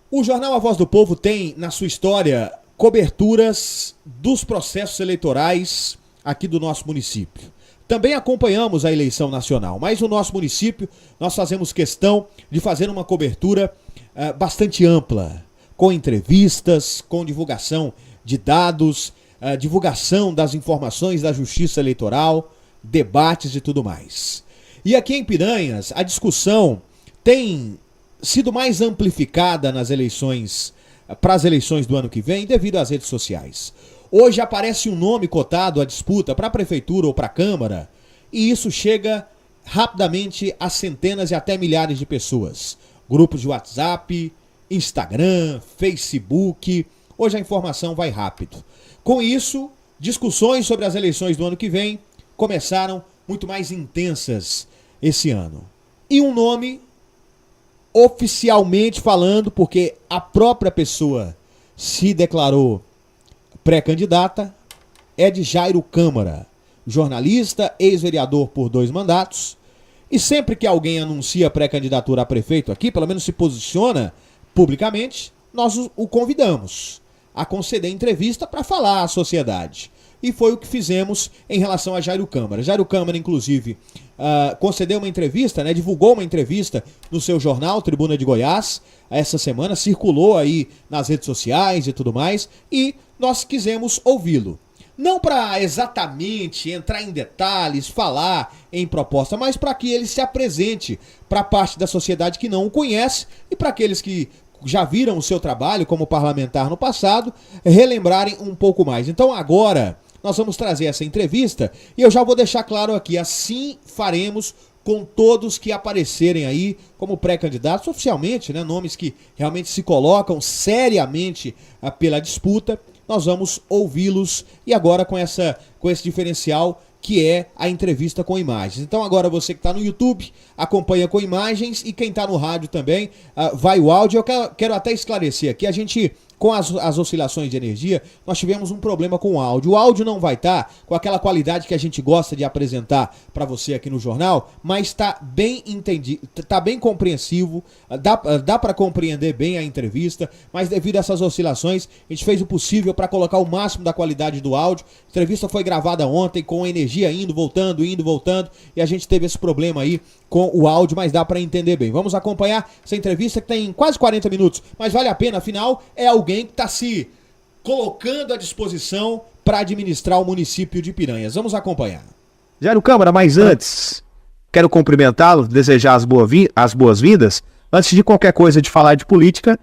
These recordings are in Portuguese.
O jornal A Voz do Povo tem, na sua história, coberturas dos processos eleitorais aqui do nosso município. Também acompanhamos a eleição nacional, mas no nosso município nós fazemos questão de fazer uma cobertura bastante ampla, com entrevistas, com divulgação de dados, divulgação das informações da Justiça Eleitoral, debates e tudo mais. E aqui em Piranhas, a discussão tem sido mais amplificada nas eleições, para as eleições do ano que vem, devido às redes sociais. Hoje aparece um nome cotado à disputa para a prefeitura ou para a Câmara, e isso chega rapidamente a centenas e até milhares de pessoas. Grupos de WhatsApp, Instagram, Facebook, hoje a informação vai rápido. Com isso, discussões sobre as eleições do ano que vem começaram muito mais intensas esse ano. E um nome, oficialmente falando, porque a própria pessoa se declarou pré-candidata, é de Jairo Câmara, jornalista, ex-vereador por 2 mandatos, e sempre que alguém anuncia pré-candidatura a prefeito aqui, pelo menos se posiciona publicamente, nós o convidamos a conceder entrevista para falar à sociedade. E foi o que fizemos em relação a Jairo Câmara. Jairo Câmara, inclusive, concedeu uma entrevista, divulgou uma entrevista no seu jornal, Tribuna de Goiás, essa semana, circulou aí nas redes sociais e tudo mais, e nós quisemos ouvi-lo. Não para exatamente entrar em detalhes, falar em proposta, mas para que ele se apresente para a parte da sociedade que não o conhece e para aqueles que já viram o seu trabalho como parlamentar no passado, relembrarem um pouco mais. Então agora nós vamos trazer essa entrevista e eu já vou deixar claro aqui, assim faremos com todos que aparecerem aí como pré-candidatos, oficialmente, nomes que realmente se colocam seriamente pela disputa. Nós vamos ouvi-los e agora com esse diferencial que é a entrevista com imagens. Então agora você que está no YouTube acompanha com imagens e quem está no rádio também vai o áudio. Eu quero até esclarecer aqui, a gente com as oscilações de energia, nós tivemos um problema com o áudio. O áudio não vai estar com aquela qualidade que a gente gosta de apresentar para você aqui no jornal, mas está bem entendido, está bem compreensivo, dá para compreender bem a entrevista, mas devido a essas oscilações, a gente fez o possível para colocar o máximo da qualidade do áudio. A entrevista foi gravada ontem com energia indo, voltando, e a gente teve esse problema aí com o áudio, mas dá para entender bem. Vamos acompanhar essa entrevista que tem quase 40 minutos, mas vale a pena, afinal, é alguém que está se colocando à disposição para administrar o município de Piranhas. Vamos acompanhar. Jairo Câmara, mas antes, quero cumprimentá-lo, desejar as boas-vindas. Antes de qualquer coisa de falar de política,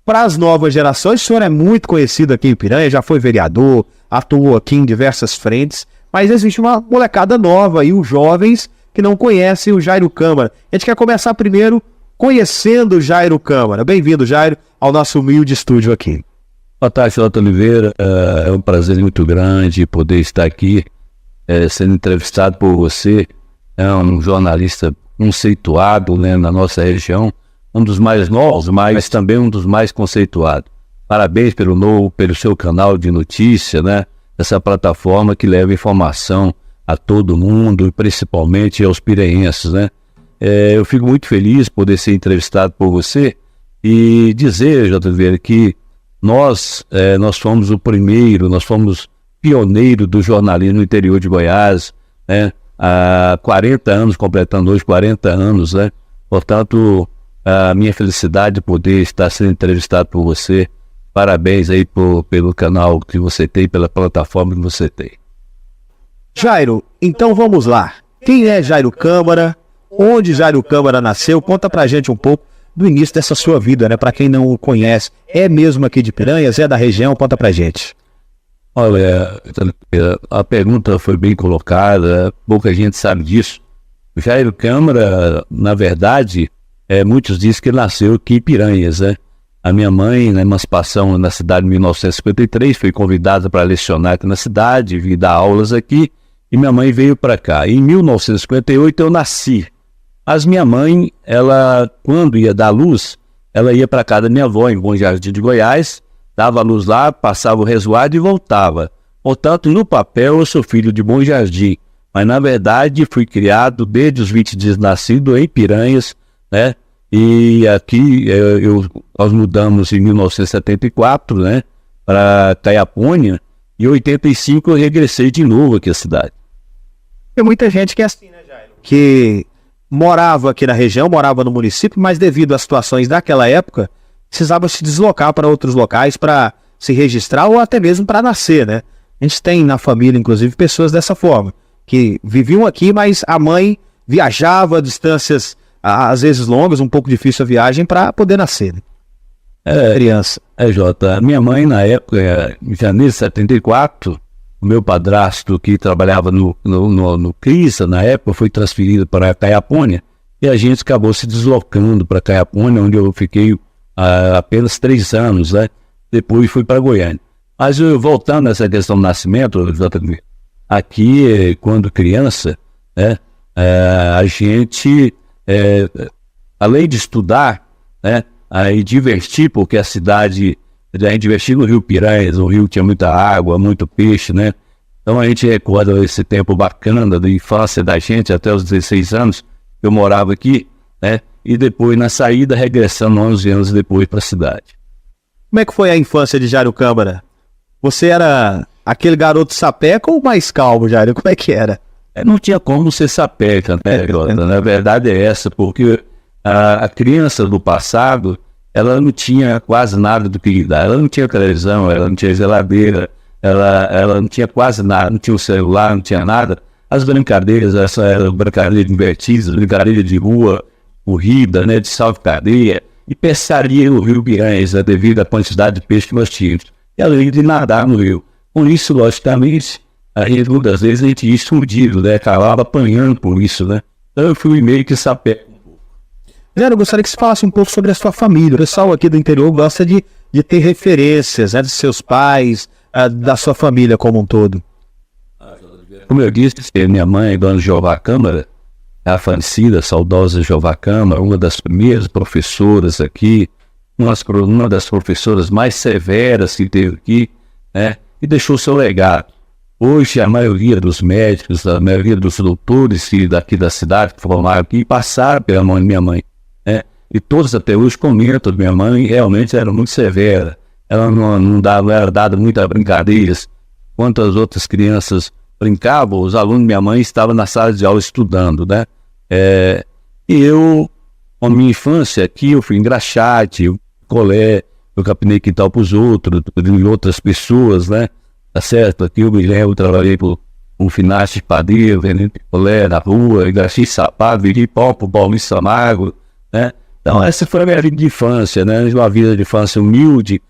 para as novas gerações, o senhor é muito conhecido aqui em Piranha, já foi vereador, atuou aqui em diversas frentes, mas existe uma molecada nova e os jovens que não conhecem o Jairo Câmara. A gente quer começar primeiro conhecendo o Jairo Câmara. Bem-vindo, Jairo, ao nosso humilde estúdio aqui. Boa tarde, Celso Oliveira. É um prazer muito grande poder estar aqui sendo entrevistado por você. É um jornalista conceituado, na nossa região, um dos mais novos, mas também um dos mais conceituados. Parabéns pelo seu canal de notícia, essa plataforma que leva informação a todo mundo, e principalmente aos piranhenses, eu fico muito feliz por poder ser entrevistado por você e dizer, JV, que nós fomos o primeiro, nós fomos pioneiro do jornalismo no interior de Goiás, há 40 anos, completando hoje 40 anos, Portanto, a minha felicidade de poder estar sendo entrevistado por você. Parabéns aí pelo canal que você tem, pela plataforma que você tem. Jairo, então vamos lá. Quem é Jairo Câmara? Onde Jairo Câmara nasceu? Conta pra gente um pouco do início dessa sua vida, Pra quem não o conhece. É mesmo aqui de Piranhas? É da região? Conta pra gente. Olha, a pergunta foi bem colocada, pouca gente sabe disso. O Jairo Câmara, na verdade, muitos dizem que ele nasceu aqui em Piranhas, A minha mãe, na emancipação na cidade de 1953, foi convidada para lecionar aqui na cidade, vir dar aulas aqui, e minha mãe veio para cá. Em 1958 eu nasci. Mas minha mãe, ela, quando ia dar luz, ela ia para casa da minha avó, em Bom Jardim de Goiás, dava a luz lá, passava o resguardo e voltava. Portanto, no papel eu sou filho de Bom Jardim, mas na verdade fui criado desde os 20 dias nascido em Piranhas, E aqui nós mudamos em 1974, né, para Caiapônia, e em 85 eu regressei de novo aqui à cidade. Tem muita gente que é assim, né, Jairo? Que morava aqui na região, morava no município, mas devido às situações daquela época, precisava se deslocar para outros locais para se registrar ou até mesmo para nascer, né? A gente tem na família, inclusive, pessoas dessa forma, que viviam aqui, mas a mãe viajava distâncias, às vezes longas, um pouco difícil a viagem, para poder nascer, né? Criança. Jota, minha mãe, na época, em janeiro de 74, o meu padrasto, que trabalhava no CRISA, na época, foi transferido para Caiapônia, e a gente acabou se deslocando para Caiapônia, onde eu fiquei apenas 3 anos, né? Depois fui para Goiânia. Mas voltando nessa questão do nascimento, aqui, quando criança, né, a gente, além de estudar, né, aí divertir, porque a gente divertia no Rio Piranhas, o rio tinha muita água, muito peixe, né? Então a gente recorda esse tempo bacana da infância da gente, até os 16 anos, eu morava aqui, né? E depois, na saída, regressando 11 anos depois para a cidade. Como é que foi a infância de Jairo Câmara? Você era aquele garoto sapeca ou mais calmo, Jairo? Como é que era? Não tinha como ser sapeca, né, Jota? Na verdade é essa, porque a criança do passado, ela não tinha quase nada do que dar. Ela não tinha televisão, ela não tinha geladeira, ela não tinha quase nada, não tinha o celular, não tinha nada. As brincadeiras, essa era brincadeira divertida, brincadeira de rua, corrida, né, de salve-cadeia, e pescaria no Rio Piranhas, né, devido à quantidade de peixe que nós tínhamos. E além de nadar no rio. Com isso, logicamente, muitas vezes a gente ia escondido, né, acabava apanhando por isso, né. Então eu fui meio que sapeca. Jairo, eu gostaria que você falasse um pouco sobre a sua família. O pessoal aqui do interior gosta de ter referências, né, de seus pais, da sua família como um todo. Como eu disse, minha mãe, Dona Jeová Câmara, a falecida, saudosa Jeová Câmara, uma das primeiras professoras aqui, uma das professoras mais severas que teve aqui, né, e deixou seu legado. Hoje, a maioria dos médicos, a maioria dos doutores daqui da cidade que formaram aqui, passaram pela mão de minha mãe, né, e todos até hoje comentam que minha mãe realmente era muito severa. Ela não era dada muitas brincadeiras. Enquanto as outras crianças brincavam, os alunos de minha mãe estavam na sala de aula estudando, né? E eu, na minha infância aqui, eu fui engraxate, eu colé, eu capinei quintal para os outros, de outras pessoas, né? Tá certo? Aqui eu me lembro, eu trabalhei por um finate de padeiro, vendendo picolé na rua, engraxei sapato, vendi pau pro Paulista Samargo, né? Então essa foi a minha vida de infância, né? Uma vida de infância humilde,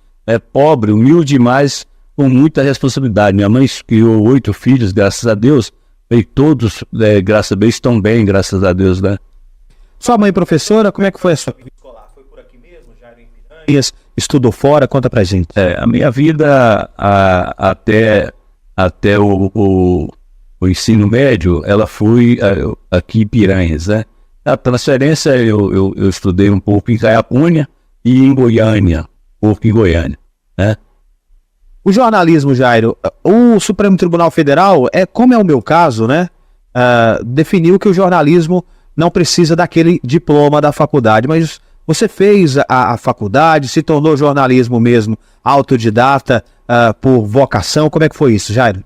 pobre, humilde, mas com muita responsabilidade. Minha mãe criou 8 filhos, graças a Deus, e todos, graças a Deus, estão bem, graças a Deus, né? Sua mãe professora, como é que foi a sua vida escolar? Foi por aqui mesmo, Jairo, em Piranhas? Estudou fora? Conta pra gente. A minha vida até o ensino médio, ela foi aqui em Piranhas, né? A transferência eu estudei um pouco em Caiapônia e em Goiânia, né? O jornalismo, Jairo, o Supremo Tribunal Federal, como é o meu caso, né, definiu que o jornalismo não precisa daquele diploma da faculdade, mas você fez a faculdade, se tornou jornalismo mesmo, autodidata, por vocação, como é que foi isso, Jairo?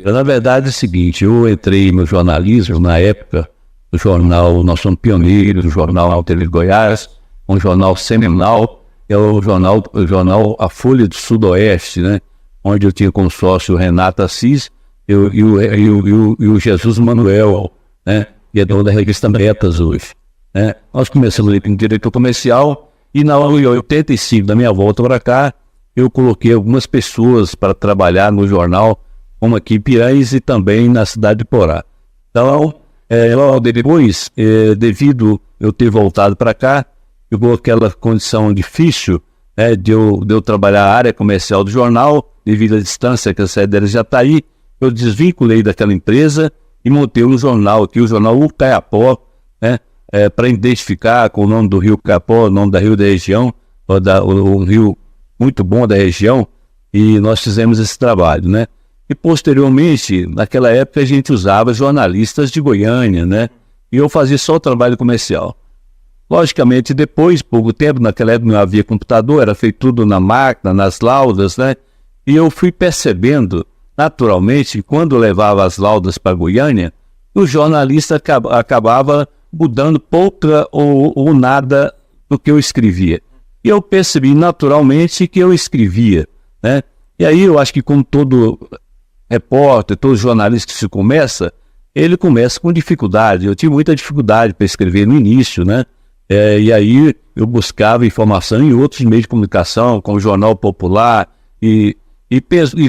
Na verdade é o seguinte, eu entrei no jornalismo na época do jornal, nós somos pioneiros do jornal Alter de Goiás, um jornal seminal, é o jornal A Folha do Sudoeste, né? Onde eu tinha como sócio o Renato Assis e o Jesus Manuel, né? E é dono da revista Metas hoje, né? Nós começamos em diretor comercial e em 85, da minha volta para cá, eu coloquei algumas pessoas para trabalhar no jornal, como aqui em Piranhas e também na cidade de Porá. Então, depois, devido eu ter voltado para cá, ficou aquela condição difícil, né, de eu trabalhar a área comercial do jornal, devido à distância que a sede dele já está aí, eu desvinculei daquela empresa e montei um jornal aqui, o jornal Ucaiapó, né, para identificar com o nome do rio Caiapó, o nome da rio da região, o rio muito bom da região, e nós fizemos esse trabalho, né. E posteriormente, naquela época a gente usava jornalistas de Goiânia, né, e eu fazia só o trabalho comercial. Logicamente, depois, pouco tempo, naquela época não havia computador, era feito tudo na máquina, nas laudas, né? E eu fui percebendo, naturalmente, quando eu levava as laudas para Goiânia, o jornalista acabava mudando pouca ou nada do que eu escrevia. E eu percebi naturalmente que eu escrevia, né? E aí eu acho que como todo repórter, todo jornalista que se começa, ele começa com dificuldade. Eu tive muita dificuldade para escrever no início, né? E aí eu buscava informação em outros meios de comunicação, como o Jornal Popular, e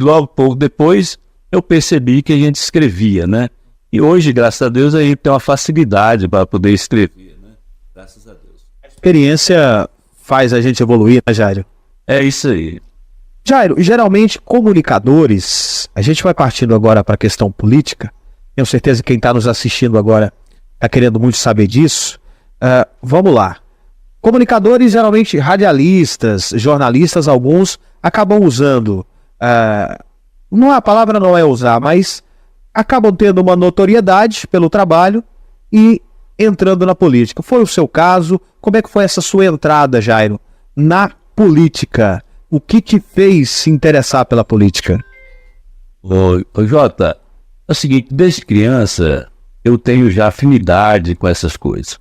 logo pouco depois eu percebi que a gente escrevia, né? E hoje, graças a Deus, a gente tem uma facilidade para poder escrever, né? Graças a Deus. A experiência faz a gente evoluir, né, Jairo? É isso aí. Jairo, geralmente comunicadores, a gente vai partindo agora para a questão política, tenho certeza que quem está nos assistindo agora está querendo muito saber disso. Vamos lá. Comunicadores, geralmente radialistas, jornalistas, alguns acabam usando, a palavra não é usar, mas acabam tendo uma notoriedade pelo trabalho e entrando na política. Foi o seu caso? Como é que foi essa sua entrada, Jairo, na política? O que te fez se interessar pela política? Ô Jota, é o seguinte, desde criança eu tenho já afinidade com essas coisas.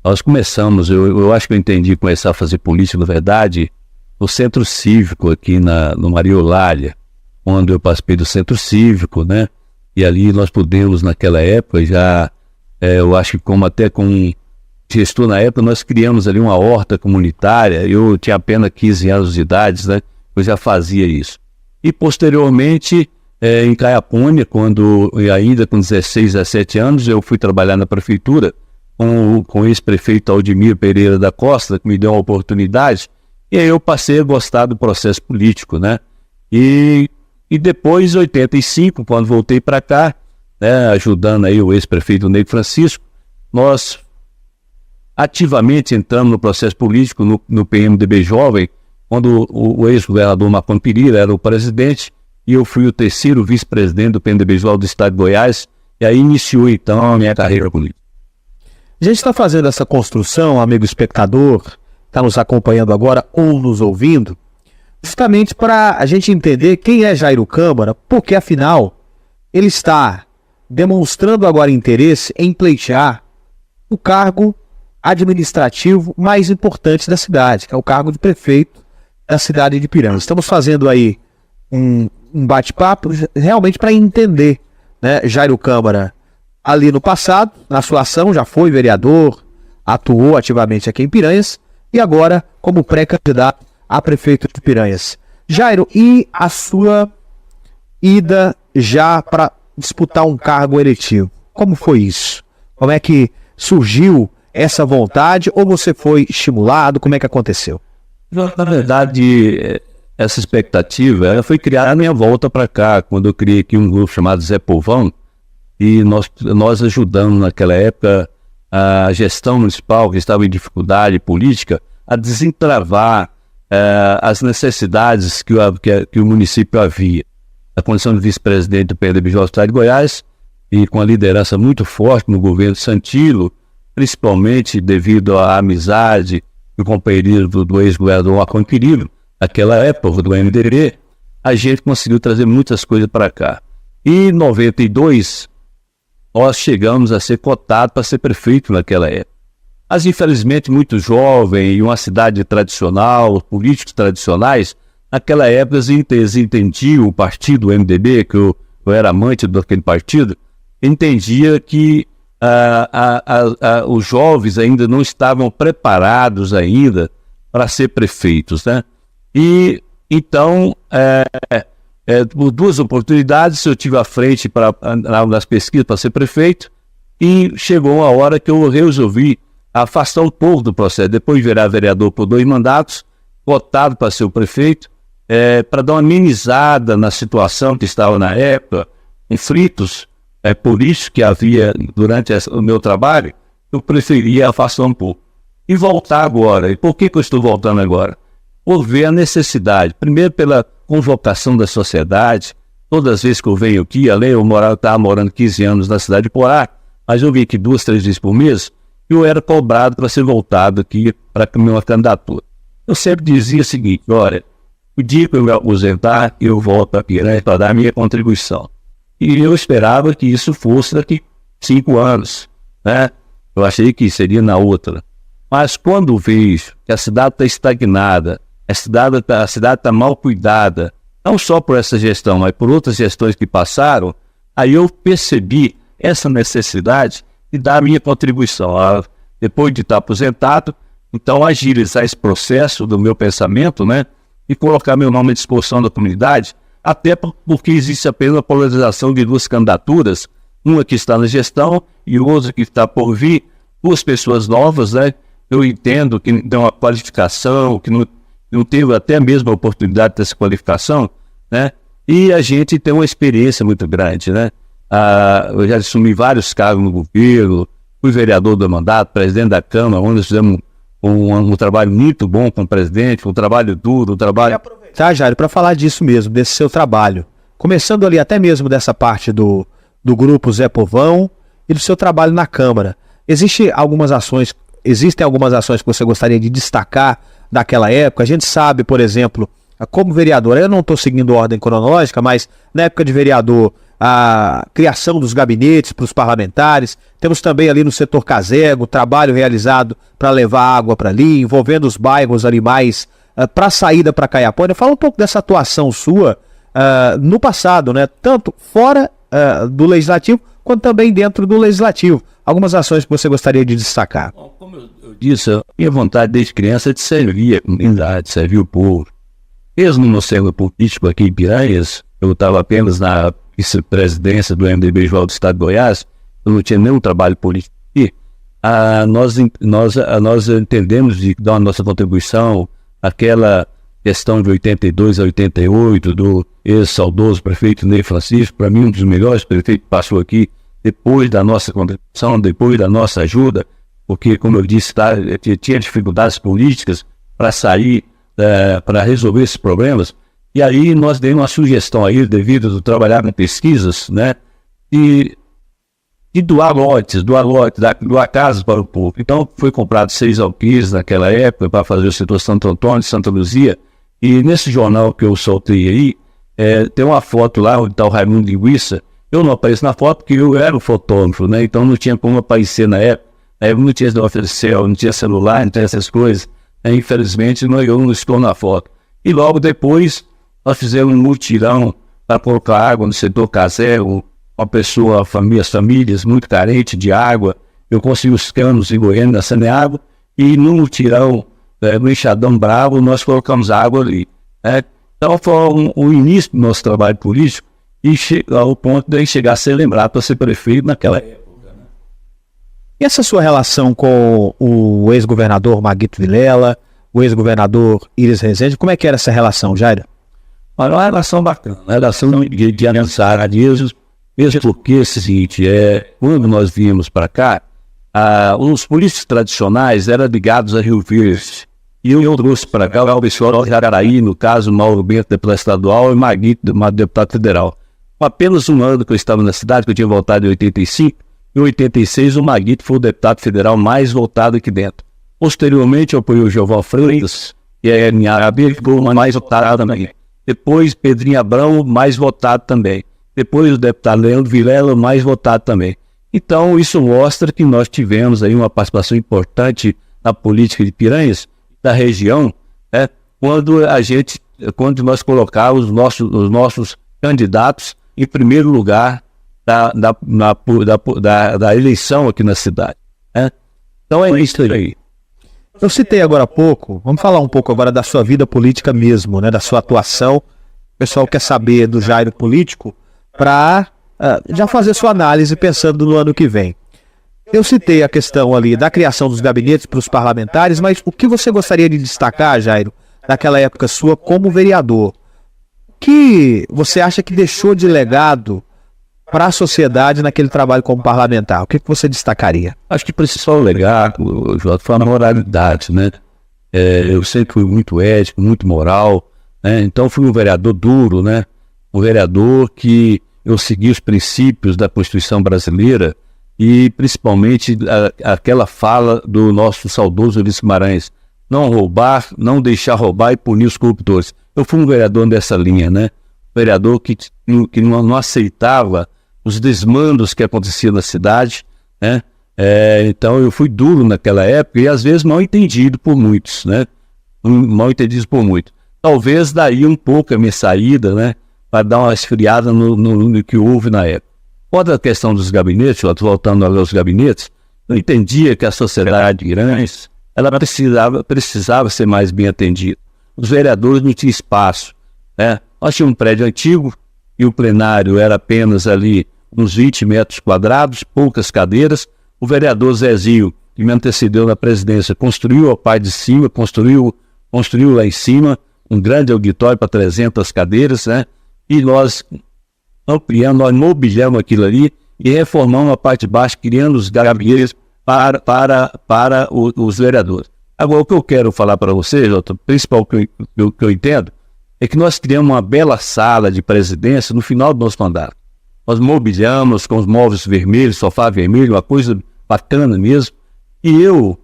Nós começamos, eu acho que eu entendi começar a fazer política, na verdade, no Centro Cívico aqui no Maria Eulália, quando eu participei do Centro Cívico, né? E ali nós pudemos, naquela época, já, eu acho que até com gestor na época, nós criamos ali uma horta comunitária. Eu tinha apenas 15 anos de idade, né? Eu já fazia isso. E posteriormente, em Caiapônia, quando ainda com 16, 17 anos, eu fui trabalhar na prefeitura com o ex-prefeito Aldemir Pereira da Costa, que me deu uma oportunidade, e aí eu passei a gostar do processo político, né? E depois, em 85, quando voltei para cá, né, ajudando aí o ex-prefeito Ney Francisco, nós ativamente entramos no processo político no PMDB Jovem, quando o ex-governador Marconi Pereira era o presidente, e eu fui o terceiro vice-presidente do PMDB Jovem do estado de Goiás, e aí iniciou então a minha carreira política. A gente está fazendo essa construção, amigo espectador, está nos acompanhando agora ou nos ouvindo, justamente para a gente entender quem é Jairo Câmara, porque afinal ele está demonstrando agora interesse em pleitear o cargo administrativo mais importante da cidade, que é o cargo de prefeito da cidade de Piranhas. Estamos fazendo aí um bate-papo realmente para entender, né, Jairo Câmara, ali no passado, na sua ação, já foi vereador, atuou ativamente aqui em Piranhas e agora como pré-candidato a prefeito de Piranhas. Jairo, e a sua ida já para disputar um cargo eletivo? Como foi isso? Como é que surgiu essa vontade ou você foi estimulado? Como é que aconteceu? Na verdade, essa expectativa ela foi criada na minha volta para cá, quando eu criei aqui um grupo chamado Zé Povão, e nós ajudamos naquela época a gestão municipal, que estava em dificuldade política, a desentravar as necessidades que o município havia. A condição de vice-presidente do PMDB do estado de Goiás, e com a liderança muito forte no governo Santilo, principalmente devido à amizade e o companheirismo do ex-governador Marconi Pereira, naquela época do MDB, a gente conseguiu trazer muitas coisas para cá. E em 92, nós chegamos a ser cotados para ser prefeito naquela época. Mas, infelizmente, muito jovem, em uma cidade tradicional, políticos tradicionais, naquela época eles entendiam o partido, o MDB, que eu era amante daquele partido, entendia que os jovens ainda não estavam preparados ainda para ser prefeitos, né? E, então, por duas oportunidades, eu tive à frente nas pesquisas para ser prefeito, e chegou uma hora que eu resolvi afastar um pouco do processo, depois de virar vereador por 2 mandatos, votado para ser o prefeito, para dar uma amenizada na situação que estava na época, conflitos políticos que havia durante o meu trabalho, eu preferia afastar um pouco. E voltar agora. E por que eu estou voltando agora? Por ver a necessidade, primeiro pela convocação da sociedade. Todas as vezes que eu venho aqui, além eu estava morando 15 anos na cidade de Porá, mas eu vim aqui 2, 3 vezes por mês, eu era cobrado para ser voltado aqui para a minha candidatura. Eu sempre dizia o seguinte: olha, o dia que eu me aposentar, eu volto a Piranha para dar a minha contribuição. E eu esperava que isso fosse daqui 5 anos, né? Eu achei que seria na outra. Mas quando vejo que a cidade está estagnada, a cidade está mal cuidada, não só por essa gestão, mas por outras gestões que passaram, aí eu percebi essa necessidade de dar a minha contribuição. Depois de estar aposentado, então agilizar esse processo do meu pensamento, né? E colocar meu nome à disposição da comunidade, até porque existe apenas a polarização de 2 candidaturas, uma que está na gestão e outra que está por vir, 2 pessoas novas, né? Eu entendo que não tem uma qualificação, que não teve até mesmo a oportunidade dessa qualificação, né? E a gente tem uma experiência muito grande, né? Eu já assumi vários cargos no governo, fui vereador do mandato, presidente da Câmara, onde nós fizemos um trabalho muito bom com o presidente, um trabalho duro, um trabalho... Tá, Jairo, para falar disso mesmo, desse seu trabalho, começando ali até mesmo dessa parte do grupo Zé Povão e do seu trabalho na Câmara, existem algumas ações que você gostaria de destacar daquela época? A gente sabe, por exemplo, como vereador, eu não estou seguindo ordem cronológica, mas na época de vereador, a criação dos gabinetes para os parlamentares, temos também ali no setor Casego, trabalho realizado para levar água para ali, envolvendo os bairros ali mais para a saída para Caiapônia. Fala um pouco dessa atuação sua no passado, né? Tanto fora do Legislativo, quanto também dentro do Legislativo. Algumas ações que você gostaria de destacar. Como eu disse, a minha vontade desde criança é de servir a comunidade, servir o povo. Mesmo no centro político aqui em Piranhas, eu estava apenas na vice-presidência do MDB do Estado de Goiás, eu não tinha nenhum trabalho político aqui. Nós entendemos de dar a nossa contribuição àquela questão de 82 a 88 do ex-saudoso prefeito Ney Francisco, para mim um dos melhores prefeitos que passou aqui, depois da nossa contribuição, depois da nossa ajuda, porque, como eu disse, tinha dificuldades políticas para sair, para resolver esses problemas. E aí nós demos uma sugestão a ele, devido a trabalhar em pesquisas, né, e doar lotes, doar casas para o povo. Então foi comprado 6 alqueires naquela época para fazer o setor Santo Antônio, Santa Luzia, e nesse jornal que eu soltei aí, tem uma foto lá onde está o Raimundo Linguiça. Eu não apareço na foto porque eu era o fotógrafo, né, então não tinha como aparecer na época. Não tinha não tinha celular, não tinha essas coisas. Infelizmente eu não estou na foto. E logo depois nós fizemos um mutirão para colocar água no setor Casego, as famílias muito carentes de água. Eu consegui os canos em Goiânia na Saneágua, e no mutirão, no Enxadão Bravo, nós colocamos água ali. Então foi o início do nosso trabalho político, e ao ponto de chegar a ser lembrado para ser prefeito naquela época. E essa sua relação com o ex-governador Maguito Vilela, o ex-governador Iris Rezende, como é que era essa relação, Jairo? Olha, uma relação bacana, uma relação de amizade, mesmo porque é o seguinte, quando nós viemos para cá, os políticos tradicionais eram ligados a Rio Verde, e eu trouxe para cá o pessoal de Jaraí, no caso, Mauro Bento, deputado estadual, e Maguito, deputado federal. Com apenas um ano que eu estava na cidade, que eu tinha voltado em 85, em 86 o Maguito foi o deputado federal mais votado aqui dentro. Posteriormente eu apoiei o Giovão Freitas, que é minha AB, que foi o mais votado também. Depois Pedrinho Abrão, mais votado também. Depois o deputado Leandro Vilela, mais votado também. Então isso mostra que nós tivemos aí uma participação importante na política de Piranhas, da região, quando nós colocávamos os nossos candidatos em primeiro lugar da eleição aqui na cidade. Então é isso aí. Eu citei agora há pouco, vamos falar um pouco agora da sua vida política mesmo, né, da sua atuação. O pessoal quer saber do Jairo político para já fazer sua análise pensando no ano que vem. Eu citei a questão ali da criação dos gabinetes para os parlamentares, mas o que você gostaria de destacar, Jairo, naquela época sua como vereador? O que você acha que deixou de legado para a sociedade naquele trabalho como parlamentar? O que você destacaria? Acho que principal legado, Jota, foi a moralidade, né? Eu sempre fui muito ético, muito moral, né? Então fui um vereador duro, né? Um vereador que eu segui os princípios da Constituição brasileira, e principalmente aquela fala do nosso saudoso Ulisses Guimarães: não roubar, não deixar roubar e punir os corruptores. Eu fui um vereador dessa linha, né? Vereador que não aceitava os desmandos que aconteciam na cidade, né? Então eu fui duro naquela época e às vezes mal entendido por muitos, né? Mal entendido por muitos. Talvez daí um pouco a minha saída, né? Para dar uma esfriada no que houve na época. Outra questão dos gabinetes, voltando aos gabinetes, eu entendia que a sociedade grande, ela precisava ser mais bem atendida. Os vereadores não tinham espaço, né? Nós tínhamos um prédio antigo e o plenário era apenas ali uns 20 metros quadrados, poucas cadeiras. O vereador Zezinho, que me antecedeu na presidência, construiu a parte de cima, construiu lá em cima um grande auditório para 300 cadeiras, né? E nós ampliamos, nós mobiliamos aquilo ali e reformamos a parte de baixo, criando os gabinetes para os vereadores. Agora, o que eu quero falar para vocês, o principal que eu entendo, é que nós criamos uma bela sala de presidência no final do nosso mandato. Nós mobiliamos com os móveis vermelhos, sofá vermelho, uma coisa bacana mesmo, e eu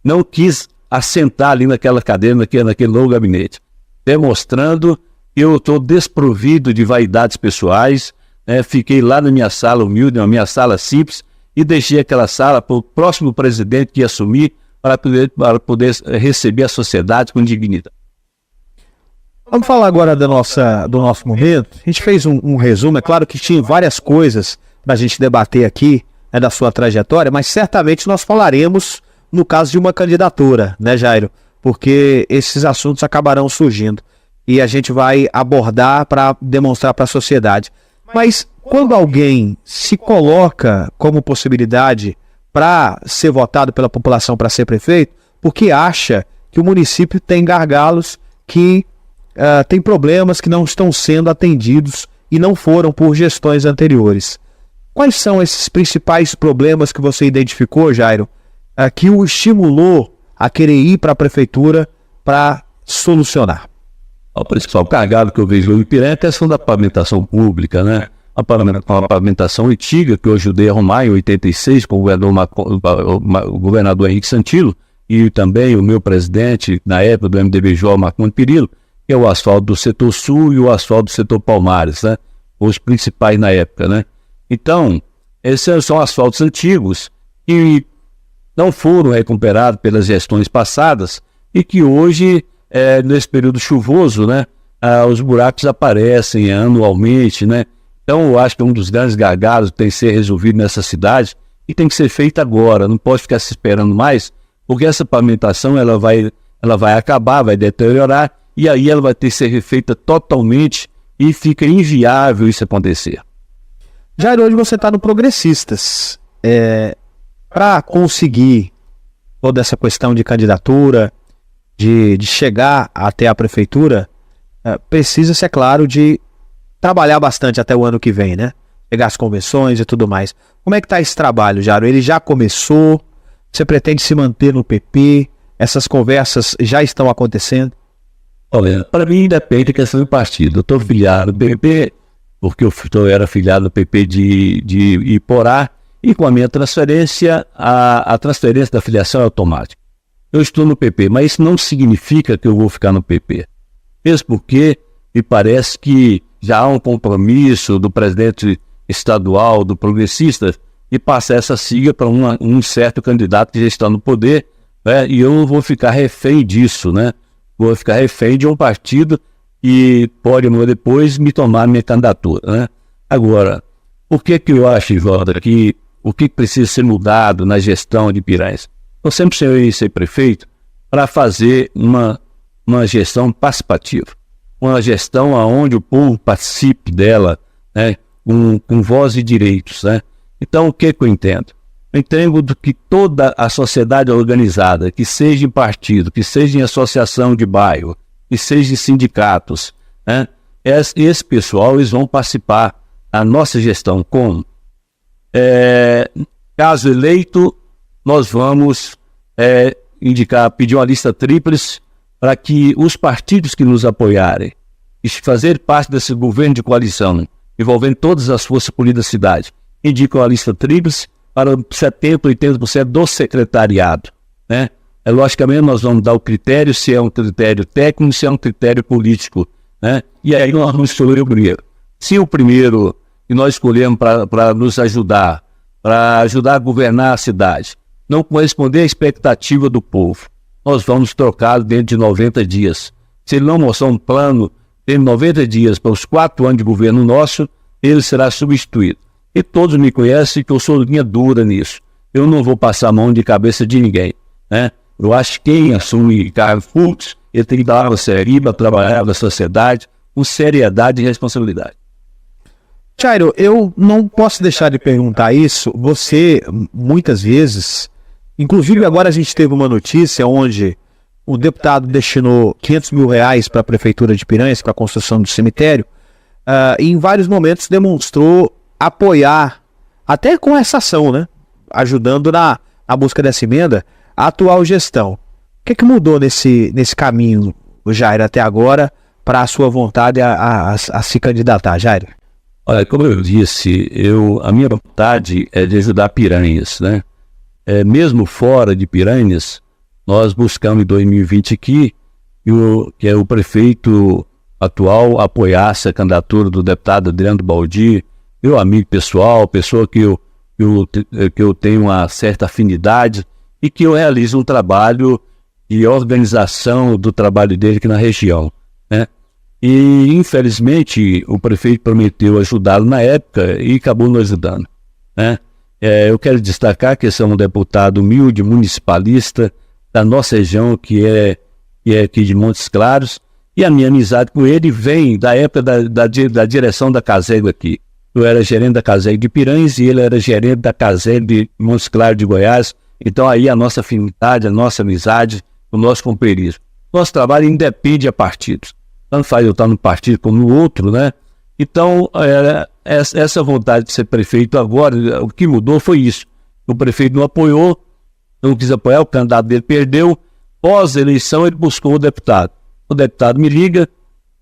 não quis assentar ali naquela cadeira, naquele novo gabinete, demonstrando que eu estou desprovido de vaidades pessoais, né? Fiquei lá na minha sala humilde, na minha sala simples, e deixei aquela sala para o próximo presidente que ia assumir, para poder receber a sociedade com dignidade. Vamos falar agora do nosso momento. A gente fez um resumo, é claro que tinha várias coisas para a gente debater aqui, né, da sua trajetória, mas certamente nós falaremos no caso de uma candidatura, né, Jairo? Porque esses assuntos acabarão surgindo e a gente vai abordar para demonstrar para a sociedade. Mas quando alguém se coloca como possibilidade para ser votado pela população para ser prefeito, porque acha que o município tem gargalos, que tem problemas que não estão sendo atendidos e não foram por gestões anteriores. Quais são esses principais problemas que você identificou, Jairo, que o estimulou a querer ir para a prefeitura para solucionar? O principal gargalo que eu vejo no Ipiranga é a questão da pavimentação pública, né? A pavimentação antiga que eu ajudei a arrumar em 86 com o governador Henrique Santilo e também o meu presidente na época do MDBJ, Marco Perillo, que é o asfalto do setor sul e o asfalto do setor Palmares, né? Os principais na época, né? Então, esses são asfaltos antigos que não foram recuperados pelas gestões passadas e que hoje, nesse período chuvoso, né? Os buracos aparecem anualmente, né? Então, eu acho que é um dos grandes gargalos que tem que ser resolvido nessa cidade e tem que ser feito agora, não pode ficar se esperando mais, porque essa pavimentação ela vai acabar, vai deteriorar, e aí ela vai ter que ser refeita totalmente e fica inviável isso acontecer. Jairo, hoje você está no Progressistas. Para conseguir toda essa questão de candidatura, de chegar até a prefeitura, precisa-se, é claro, de trabalhar bastante até o ano que vem, né? Pegar as convenções e tudo mais. Como é que está esse trabalho, Jairo? Ele já começou? Você pretende se manter no PP? Essas conversas já estão acontecendo? Olha, para mim depende da questão do partido. Eu estou filiado no PP, porque eu era filiado no PP de Iporá, e com a minha transferência, a transferência da filiação é automática. Eu estou no PP, mas isso não significa que eu vou ficar no PP. Mesmo porque me parece que já há um compromisso do presidente estadual, do Progressistas, de passar essa sigla para um certo candidato que já está no poder, né? E eu não vou ficar refém disso, né? Vou ficar refém de um partido que pode depois me tomar minha candidatura, né? Agora, o que eu acho, Ivaldo, que o que precisa ser mudado na gestão de Piranha? Eu sempre sonhei em ser prefeito para fazer uma gestão participativa, uma gestão onde o povo participe dela, né, com voz e direitos, né? Então, o que eu entendo? Eu entendo que toda a sociedade organizada, que seja em partido, que seja em associação de bairro, que seja em sindicatos, né, esse pessoal eles vão participar da nossa gestão. Como? Caso eleito, nós vamos pedir uma lista tríplice para que os partidos que nos apoiarem e fazer parte desse governo de coalição, envolvendo todas as forças políticas da cidade, indicam a lista tríplice para 70%, 80% do secretariado, né? Logicamente nós vamos dar o critério, se é um critério técnico, se é um critério político, né? E aí nós vamos escolher o primeiro. Se o primeiro que nós escolhemos para nos ajudar, para ajudar a governar a cidade, não corresponder à expectativa do povo, nós vamos trocá-lo dentro de 90 dias. Se ele não mostrar um plano de 90 dias para os 4 anos de governo nosso, ele será substituído. E todos me conhecem que eu sou linha dura nisso. Eu não vou passar a mão de cabeça de ninguém, né? Eu acho que quem assume cargos públicos, ele tem que dar uma série para trabalhar na sociedade com seriedade e responsabilidade. Jairo, eu não posso deixar de perguntar isso. Você, muitas vezes, inclusive agora a gente teve uma notícia onde o deputado destinou R$500 mil para a Prefeitura de Piranhas, para a construção do cemitério, e em vários momentos demonstrou apoiar, até com essa ação, né? Ajudando na busca dessa emenda, a atual gestão. O que mudou nesse caminho, Jairo, até agora, para a sua vontade a se candidatar, Jairo? Olha, como eu disse, a minha vontade é de ajudar Piranhas, né? Mesmo fora de Piranhas, nós buscamos em 2020 aqui que o prefeito atual apoiasse a candidatura do deputado Adriano Baldi, meu amigo pessoal, pessoa que eu tenho uma certa afinidade e que eu realizo um trabalho de organização do trabalho dele aqui na região, né? E, infelizmente, o prefeito prometeu ajudá-lo na época e acabou não ajudando, né? Eu quero destacar que esse é um deputado humilde, municipalista da nossa região, que é aqui de Montes Claros, e a minha amizade com ele vem da época da direção da Caseg aqui. Eu era gerente da Caseg de Piranhas e ele era gerente da Caseg de Montes Claros de Goiás. Então aí a nossa afinidade, a nossa amizade, o nosso companheirismo. Nosso trabalho independe a partidos. Tanto faz eu estar no partido como no outro, né? Então, essa vontade de ser prefeito agora, o que mudou foi isso. O prefeito não apoiou, não quis apoiar, o candidato dele perdeu. Pós-eleição, ele buscou o deputado. O deputado me liga,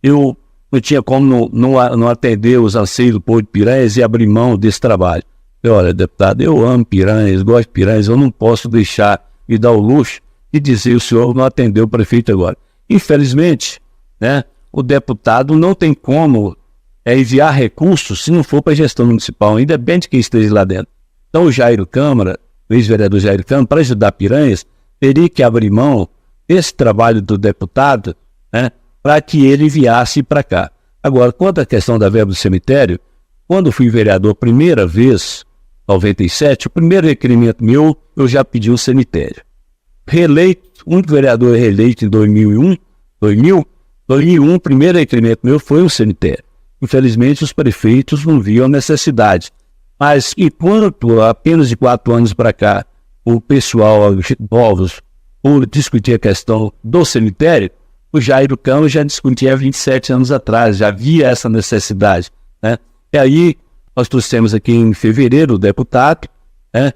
eu não tinha como não atender os anseios do povo de Piranhas e abrir mão desse trabalho. Olha, deputado, eu amo Piranhas, gosto de Piranhas, eu não posso deixar me dar o luxo de dizer o senhor não atendeu o prefeito agora. Infelizmente, né, o deputado não tem como enviar recursos se não for para a gestão municipal, ainda bem de quem esteja lá dentro. Então o Jairo Câmara, o ex-vereador Jairo Câmara, para ajudar Piranhas, teria que abrir mão desse trabalho do deputado, né, para que ele enviasse para cá. Agora, quanto à questão da verba do cemitério, quando fui vereador a primeira vez, 97, o primeiro requerimento meu, eu já pedi um cemitério. Reeleito, um vereador reeleito em 2001, o primeiro requerimento meu foi um cemitério. Infelizmente, os prefeitos não viam a necessidade. Mas, enquanto apenas de 4 anos para cá, o pessoal, os povos, por discutir a questão do cemitério, o Jairo Câmara já discutia há 27 anos atrás, já havia essa necessidade, né? E aí, nós trouxemos aqui em fevereiro o deputado, né?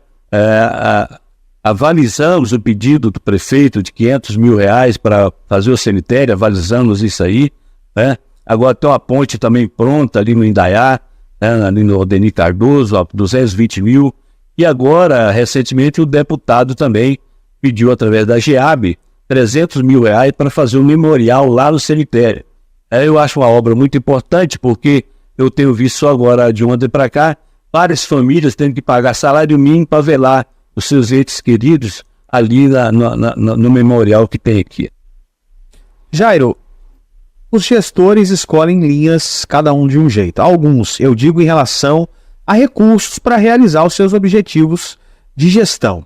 Avalizamos o pedido do prefeito de R$500 mil para fazer o cemitério, avalizamos isso aí, né? Agora tem uma ponte também pronta ali no Indaiá, né? Ali no Odeni Cardoso, 220 mil. E agora, recentemente, o deputado também pediu, através da GEAB, R$300 mil para fazer um memorial lá no cemitério. Eu acho uma obra muito importante, porque eu tenho visto só agora, de ontem para cá, várias famílias tendo que pagar salário mínimo para velar os seus entes queridos ali no memorial que tem aqui. Jairo, os gestores escolhem linhas, cada um de um jeito. Alguns, eu digo, em relação a recursos para realizar os seus objetivos de gestão.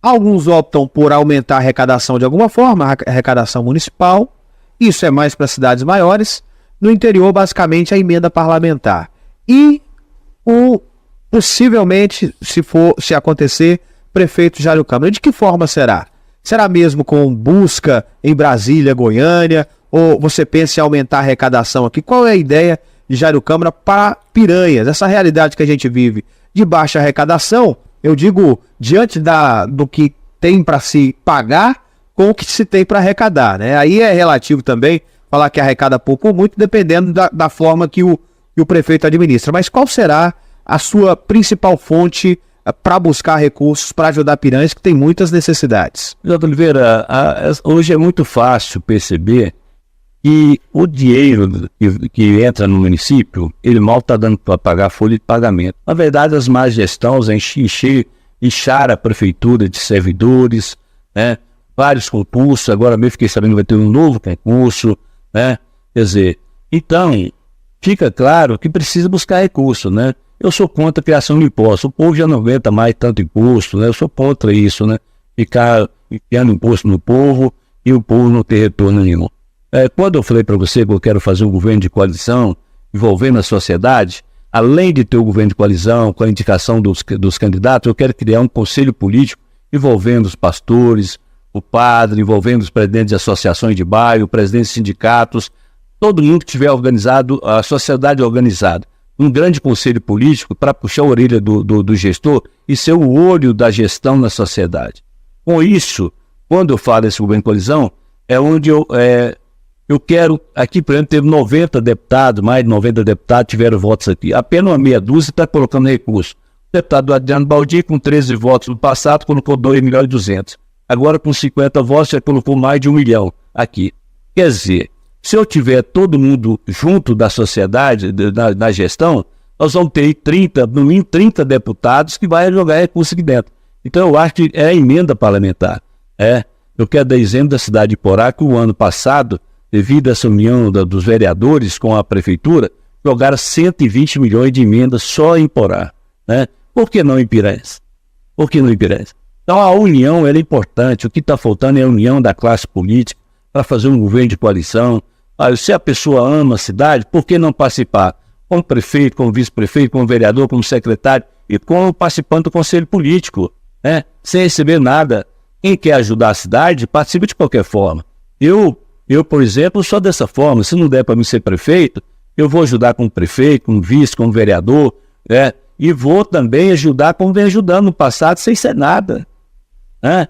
Alguns optam por aumentar a arrecadação de alguma forma, a arrecadação municipal. Isso é mais para cidades maiores. No interior, basicamente, a emenda parlamentar. E possivelmente, se acontecer, prefeito Jairo Câmara. De que forma será? Será mesmo com busca em Brasília, Goiânia? Ou você pensa em aumentar a arrecadação aqui? Qual é a ideia de Jairo Câmara para Piranhas? Essa realidade que a gente vive de baixa arrecadação, eu digo, diante do que tem para se pagar com o que se tem para arrecadar, né? Aí é relativo também falar que arrecada pouco ou muito, dependendo da forma que o prefeito administra. Mas qual será a sua principal fonte para buscar recursos para ajudar Piranhas, que tem muitas necessidades? Jota Oliveira, hoje é muito fácil perceber que o dinheiro que entra no município, ele mal está dando para pagar a folha de pagamento. Na verdade, as más gestões incharam a prefeitura de servidores, né? Vários concursos, agora mesmo fiquei sabendo que vai ter um novo concurso, né? Quer dizer, então, fica claro que precisa buscar recurso, né? Eu sou contra a criação de impostos, o povo já não aguenta mais tanto imposto, né? Eu sou contra isso, né? Ficar enfiando imposto no povo e o povo não ter retorno nenhum. Quando eu falei para você que eu quero fazer um governo de coalizão envolvendo a sociedade, além de ter o governo de coalizão com a indicação dos candidatos, eu quero criar um conselho político envolvendo os pastores, o padre, envolvendo os presidentes de associações de bairro, presidentes de sindicatos, todo mundo que tiver organizado, a sociedade organizada. Um grande conselho político para puxar a orelha do gestor e ser o olho da gestão na sociedade. Com isso, quando eu falo desse governo de coalizão, é onde eu quero, aqui por exemplo, teve 90 deputados, mais de 90 deputados tiveram votos aqui. Apenas uma meia dúzia está colocando recurso. O deputado Adriano Baldi, com 13 votos no passado, colocou 2.200.000. Agora, com 50 votos, já colocou mais de 1 milhão aqui. Quer dizer, se eu tiver todo mundo junto da sociedade, na gestão, nós vamos ter no mínimo 30 deputados que vai jogar recurso aqui dentro. Então, eu acho que é a emenda parlamentar. Eu quero dar exemplo da cidade de Porá, que o ano passado, devido a essa união dos vereadores com a prefeitura, jogaram 120 milhões de emendas só em Porá, né? Por que não em Piranhas? Por que não em Piranhas? Então a união é importante, o que está faltando é a união da classe política para fazer um governo de coalição. Se a pessoa ama a cidade, por que não participar? Como prefeito, como vice-prefeito, como vereador, como secretário e como participante do conselho político, né? Sem receber nada. Quem quer ajudar a cidade, participa de qualquer forma. Eu, por exemplo, sou dessa forma. Se não der para mim ser prefeito, eu vou ajudar como prefeito, como vice, como vereador, né? E vou também ajudar como vem ajudando no passado, sem ser nada, né?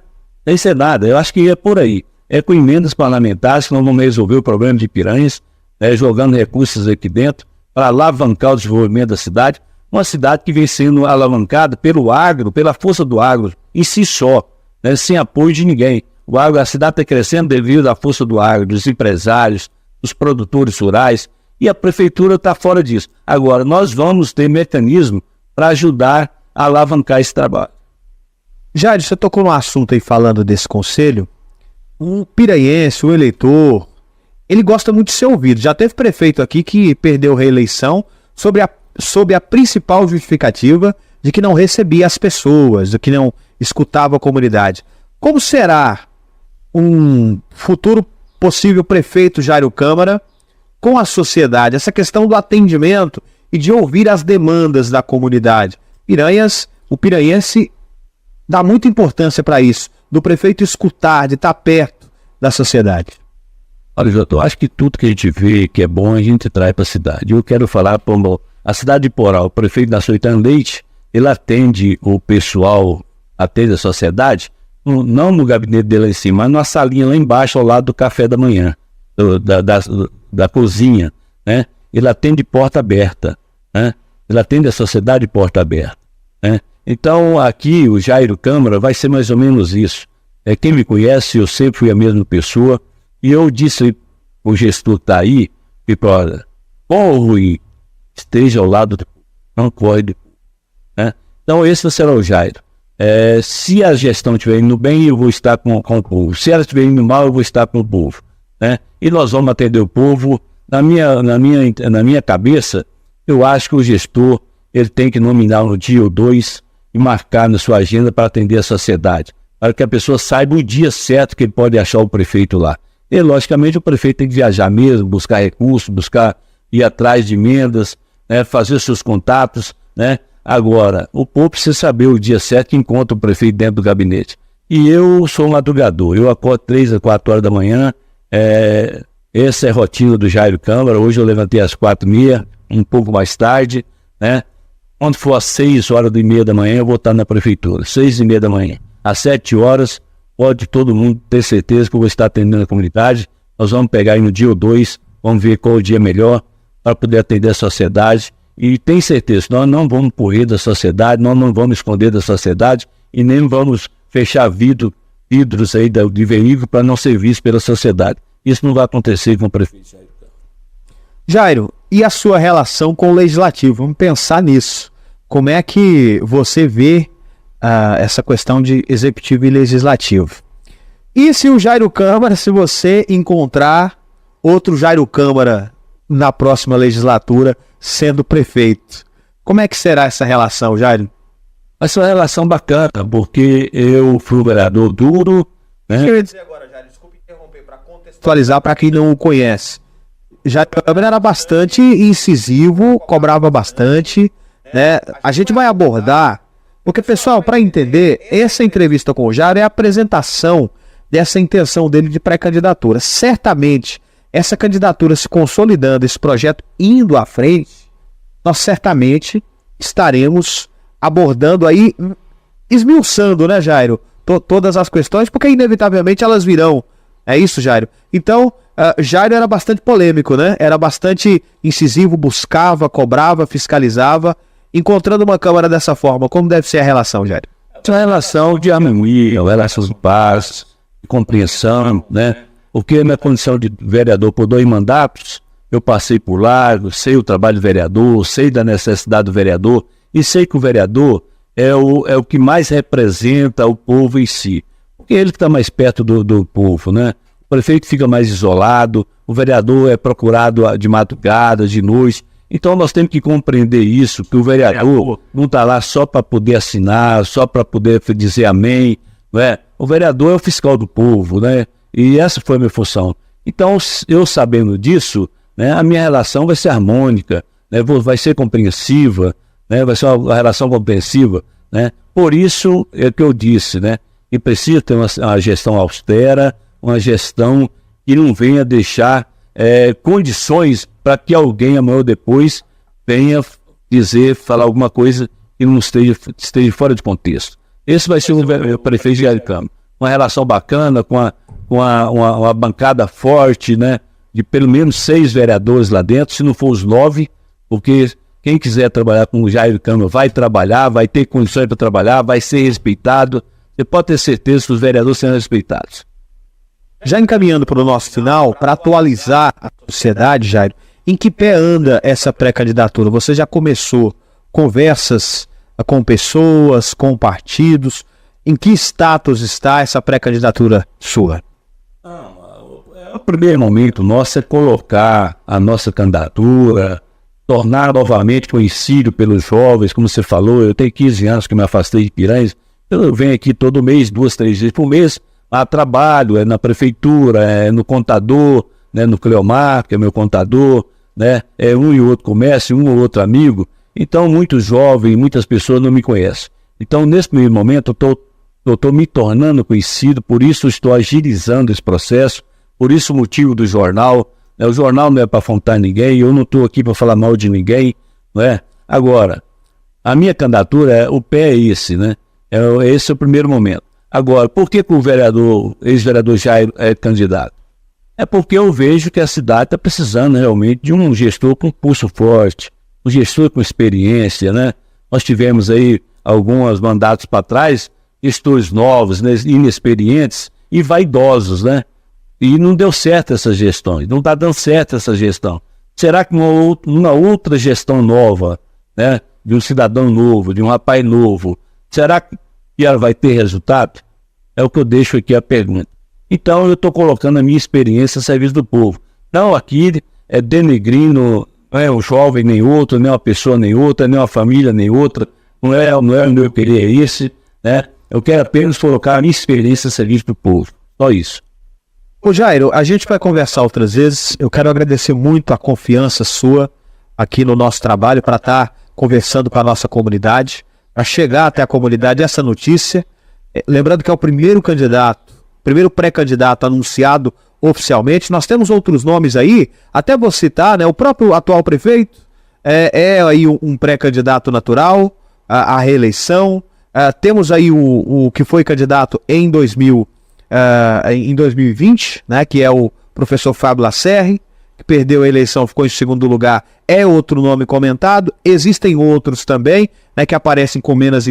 Sem ser nada. Eu acho que é por aí. É com emendas parlamentares que nós vamos resolver o problema de Piranhas, né? Jogando recursos aqui dentro para alavancar o desenvolvimento da cidade. Uma cidade que vem sendo alavancada pelo agro, pela força do agro em si só, né? Sem apoio de ninguém. A cidade está crescendo devido à força do agro, dos empresários, dos produtores rurais, e a prefeitura está fora disso. Agora, nós vamos ter mecanismo para ajudar a alavancar esse trabalho. Jair, você tocou no assunto aí falando desse conselho. O piranhense, o eleitor, ele gosta muito de ser ouvido. Já teve prefeito aqui que perdeu reeleição sob a principal justificativa de que não recebia as pessoas, de que não escutava a comunidade. Como será um futuro possível prefeito Jairo Câmara com a sociedade? Essa questão do atendimento e de ouvir as demandas da comunidade. O piranhense dá muita importância para isso, do prefeito escutar, de estar perto da sociedade. Olha, Jota, eu acho que tudo que a gente vê que é bom, a gente traz para a cidade. Eu quero falar para a cidade de Porá, o prefeito da Soitã Leite, ele atende o pessoal, atende a sociedade, não no gabinete dele lá em cima, mas numa salinha lá embaixo, ao lado do café da manhã, da cozinha, né? Ele atende de porta aberta, né? Ele atende a sociedade de porta aberta, né? Então aqui o Jairo Câmara vai ser mais ou menos isso. Quem me conhece, eu sempre fui a mesma pessoa, e eu disse o gestor que está aí, que olha, bom ou ruim, esteja ao lado do povo, não corre, né? Então esse será o Jairo. Se a gestão estiver indo bem, eu vou estar com o povo. Se ela estiver indo mal, eu vou estar com o povo, né? E nós vamos atender o povo. Na minha cabeça, eu acho que o gestor ele tem que nominar no dia ou dois e marcar na sua agenda para atender a sociedade, para que a pessoa saiba o dia certo que ele pode achar o prefeito lá. E, logicamente, o prefeito tem que viajar mesmo, buscar recursos, ir atrás de emendas, né, fazer seus contatos, né? Agora, o povo precisa saber o dia certo que encontra o prefeito dentro do gabinete. E eu sou um madrugador, eu acordo 3 a 4 horas da manhã, essa é a rotina do Jairo Câmara. Hoje eu levantei às 4h30, um pouco mais tarde, né? Quando for às 6h30 da manhã, eu vou estar na prefeitura, 6h30 da manhã. Às 7 horas, pode todo mundo ter certeza que eu vou estar atendendo a comunidade. Nós vamos pegar aí no dia ou dois, vamos ver qual o dia melhor para poder atender a sociedade E tem certeza, nós não vamos correr da sociedade, nós não vamos esconder da sociedade e nem vamos fechar vidros aí de veículo para não ser visto pela sociedade. Isso não vai acontecer com o prefeito Jairo Câmara. Jairo, e a sua relação com o Legislativo? Vamos pensar nisso. Como é que você vê essa questão de Executivo e Legislativo? E se o Jairo Câmara, se você encontrar outro Jairo Câmara na próxima legislatura sendo prefeito, como é que será essa relação, Jairo? Vai ser uma relação bacana, porque eu fui um vereador duro, né? Eu ia dizer agora, Jairo, desculpe interromper, para contextualizar para quem não o conhece. Jairo Câmara era bastante incisivo, cobrava bastante, né? A gente vai abordar, porque, pessoal, para entender, essa entrevista com o Jairo é a apresentação dessa intenção dele de pré-candidatura. Certamente, essa candidatura se consolidando, esse projeto indo à frente, nós certamente estaremos abordando aí, esmiuçando, né, Jairo, todas as questões, porque inevitavelmente elas virão. É isso, Jairo? Então, Jairo era bastante polêmico, né? Era bastante incisivo, buscava, cobrava, fiscalizava. Encontrando uma Câmara dessa forma, como deve ser a relação, Jairo? É uma relação de harmonia, uma relação de paz, de compreensão, né? Porque a minha condição de vereador por 2 mandatos, eu passei por lá, eu sei o trabalho do vereador, sei da necessidade do vereador, e sei que o vereador é o que mais representa o povo em si. Porque é ele que está mais perto do povo, né? O prefeito fica mais isolado, o vereador é procurado de madrugada, de noite. Então nós temos que compreender isso, que o vereador não está lá só para poder assinar, só para poder dizer amém, né? O vereador é o fiscal do povo, né? E essa foi a minha função. Então, eu sabendo disso, né, a minha relação vai ser harmônica, né? Vai ser compreensiva, né? Vai ser uma relação compreensiva, né? Por isso é que eu disse, né? Que precisa ter uma gestão austera, uma gestão que não venha deixar condições para que alguém amanhã ou depois venha falar alguma coisa que não esteja fora de contexto. Esse vai ser o prefeito de Jairo Câmara. Uma relação bacana, com uma bancada forte, né? De pelo menos 6 vereadores lá dentro, se não for os 9, porque quem quiser trabalhar com o Jairo Câmara vai trabalhar, vai ter condições para trabalhar, vai ser respeitado. Você pode ter certeza que os vereadores serão respeitados. Já encaminhando para o nosso final, para atualizar a sociedade, Jairo, em que pé anda essa pré-candidatura? Você já começou conversas com pessoas, com partidos? Em que status está essa pré-candidatura sua? O primeiro momento nosso é colocar a nossa candidatura, tornar novamente conhecido pelos jovens, como você falou. Eu tenho 15 anos que me afastei de Piranhas, eu venho aqui todo mês, 2, 3 vezes por mês, a trabalho, na prefeitura, no contador, né, no Cleomar, que é meu contador, né, um e outro comércio, um ou outro amigo. Então, muitos jovens, muitas pessoas não me conhecem. Então, nesse primeiro momento, eu estou me tornando conhecido, por isso estou agilizando esse processo, por isso o motivo do jornal. Né, o jornal não é para afrontar ninguém, eu não estou aqui para falar mal de ninguém, não é? Agora, a minha candidatura, o pé é esse, né? Esse é o primeiro momento. Agora, por que o ex-vereador Jairo é candidato? É porque eu vejo que a cidade está precisando realmente de um gestor com pulso forte, um gestor com experiência, né? Nós tivemos aí alguns mandatos para trás, gestores novos, né, inexperientes e vaidosos, né? E não deu certo essas gestões, não está dando certo essa gestão. Será que uma outra gestão nova, né, de um cidadão novo, de um rapaz novo, será que ela vai ter resultado? É o que eu deixo aqui a pergunta. Então eu estou colocando a minha experiência a serviço do povo. Não aqui denegrindo, não é um jovem nem outro, nem uma pessoa nem outra, nem uma família nem outra. Não é o meu querer esse, né? Eu quero apenas colocar a minha experiência a serviço do povo. Só isso. Ô Jairo, a gente vai conversar outras vezes. Eu quero agradecer muito a confiança sua aqui no nosso trabalho para estar conversando com a nossa comunidade, para chegar até a comunidade essa notícia. Lembrando que é o primeiro pré-candidato anunciado oficialmente. Nós temos outros nomes aí, até vou citar, né? O próprio atual prefeito é aí um pré-candidato natural à reeleição. Temos aí o que foi candidato em 2020, né? Que é o professor Fábio Lacerre. que perdeu a eleição, ficou em segundo lugar, é outro nome comentado. Existem outros também, né, que aparecem com menos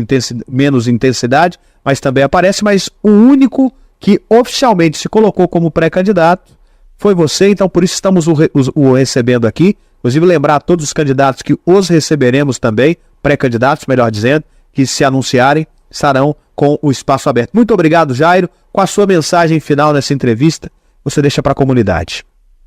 intensidade, mas também aparece. Mas o único que oficialmente se colocou como pré-candidato foi você, então por isso estamos o recebendo aqui. Inclusive lembrar a todos os candidatos que os receberemos também, pré-candidatos, melhor dizendo, que se anunciarem, estarão com o espaço aberto. Muito obrigado, Jairo. Com a sua mensagem final nessa entrevista, você deixa para a comunidade.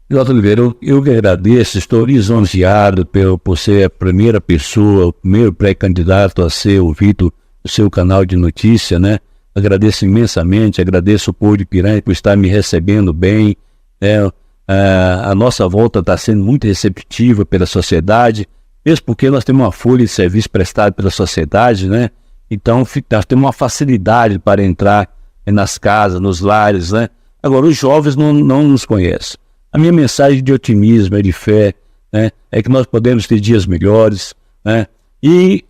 Jota Oliveira, eu que agradeço, estou lisonjeado por ser a primeira pessoa, o primeiro pré-candidato a ser ouvido no seu canal de notícia, né? Agradeço imensamente, agradeço o povo de Piranha por estar me recebendo bem, né? A nossa volta está sendo muito receptiva pela sociedade, mesmo porque nós temos uma folha de serviço prestado pela sociedade, né? Então nós temos uma facilidade para entrar nas casas, nos lares, né? Agora, os jovens não nos conhecem. A minha mensagem de otimismo, de fé, né, é que nós podemos ter dias melhores, né, e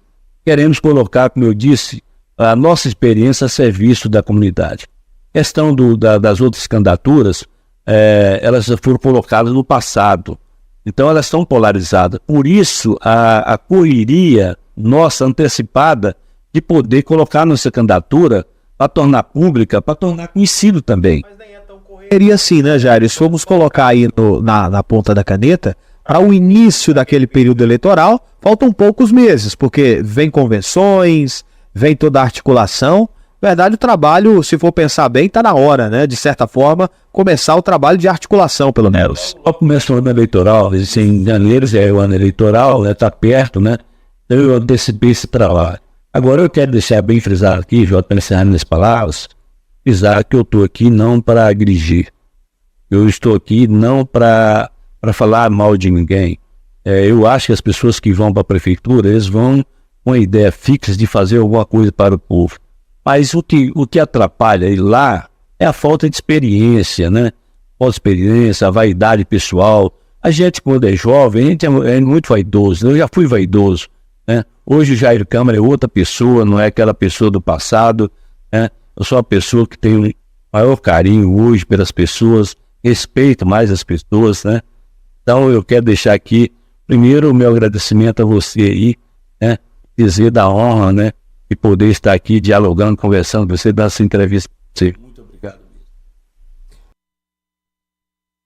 queremos colocar, como eu disse, a nossa experiência a serviço da comunidade. A questão das outras candidaturas, elas foram colocadas no passado, então elas estão polarizadas. Por isso, a correria nossa antecipada de poder colocar nossa candidatura para tornar pública, para tornar conhecido também. Seria assim, né, Jairo? Se formos colocar aí na ponta da caneta, para o início daquele período eleitoral, faltam poucos meses, porque vem convenções, vem toda a articulação. Na verdade, o trabalho, se for pensar bem, está na hora, né? De certa forma, começar o trabalho de articulação, pelo menos. Só começa o ano eleitoral, em janeiro já é o ano eleitoral, né? Está perto, né? Então eu antecipei esse trabalho. Agora eu quero deixar bem frisado aqui, Jota, para encerrar minhas palavras, frisar que eu estou aqui não para agredir. Eu estou aqui não para falar mal de ninguém. Eu acho que as pessoas que vão para a prefeitura, eles vão com a ideia fixa de fazer alguma coisa para o povo. Mas o que atrapalha ir lá é a falta de experiência, né? Falta de experiência, a vaidade pessoal. A gente, quando é jovem, a gente é muito vaidoso. Eu já fui vaidoso, né? Hoje o Jairo Câmara é outra pessoa, não é aquela pessoa do passado, né? Eu sou uma pessoa que tem um maior carinho hoje pelas pessoas, respeito mais as pessoas, né? Então eu quero deixar aqui, primeiro, o meu agradecimento a você aí, né? Dizer da honra, né? De poder estar aqui dialogando, conversando com você, dando essa entrevista.